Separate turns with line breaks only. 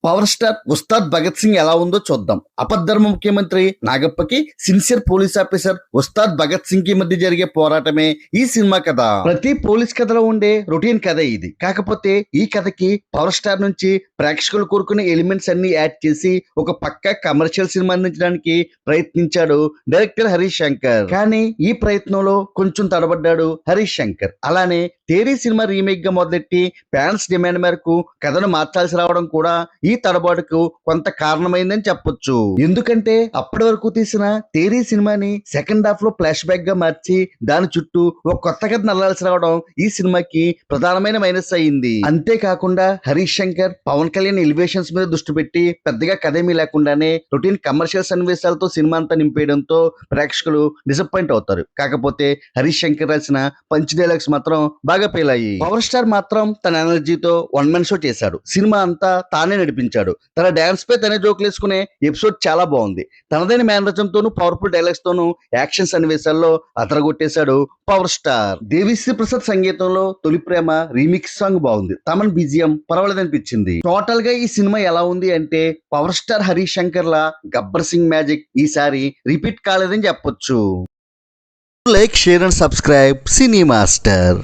Power star Ustaad Bhagat Singh ఎలా ఉందో చూద్దాం. అపద్ధర్మ ముఖ్యమంత్రి నాగప్పకి sincere police officer Ustaad Bhagat Singh కి మధ్య జరిగే పోరాటమే ఈ సినిమా కథ. ప్రతి పోలీస్ కథలో ఉండే రొటీన్ కథ ఇది. కాకపోతే ఈ కథకి పవర్ స్టార్ నుంచి ప్రేక్షకులు కోరుకునే ఎలిమెంట్స్ అన్ని యాడ్ చేసి ఒక పక్కా కమర్షియల్ సినిమా అందించడానికి ప్రయత్నించాడు డైరెక్టర్ హరీష్ శంకర్. కానీ ఈ ప్రయత్నంలో కొంచెం తడబడ్డాడు హరీష్ శంకర్. అలానే తేరీ సినిమా రీమేక్ గా మొదలెట్టి ఫ్యాన్స్ డిమాండ్ మేరకు కథను మార్చాల్సి రావడం కూడా ఈ తడబాటుకు కొంత కారణమైందని చెప్పొచ్చు. ఎందుకంటే అప్పటి వరకు తీసిన తేరీ సినిమాని సెకండ్ హాఫ్ లో ఫ్లాష్ బ్యాక్ గా మార్చి దాని చుట్టూ ఒక కొత్త కథ నల్లాల్సి రావడం ఈ సినిమాకి ప్రధానమైన మైనస్ అయింది. అంతేకాకుండా హరీష్ శంకర్ పవన్ కళ్యాణ్ ఎలివేషన్స్ మీద దృష్టి పెట్టి పెద్దగా కథేమీ లేకుండానే రొటీన్ కమర్షియల్ సన్నివేశాలతో సినిమా అంతా నింపేయడంతో ప్రేక్షకులు డిసప్పాయింట్ అవుతారు. కాకపోతే హరీష్ శంకర్ రాసిన పంచ్ డైలాగ్స్ మాత్రం బాగా పేలాయి. పవర్ స్టార్ మాత్రం తన ఎనర్జీతో వన్ మ్యాన్ షో చేశాడు. సినిమా అంతా తానే నడిపించాడు. తన డాన్స్ పై తనే జోకులు వేసుకునే ఎపిసోడ్ చాలా బాగుంది. తనదైన మేనరిజంతోనూ పవర్ఫుల్ డైలాగ్స్ తోనూ యాక్షన్ సన్నివేశాల్లో అదరగొట్టేశాడు పవర్ స్టార్. దేవిశ్రీ ప్రసాద్ సంగీతంలో తొలి ప్రేమ రీమిక్స్ సాంగ్ బాగుంది. తమన్ బీజిఎం పర్వాలేదనిపించింది. టోటల్ గా ఈ సినిమా ఎలా ఉంది అంటే పవర్ స్టార్ హరీష్ శంకర్ లా గబ్బర్ సింగ్ మ్యాజిక్ ఈసారి రిపీట్ కాలేదని చెప్పొచ్చు. Like, share and subscribe cine master.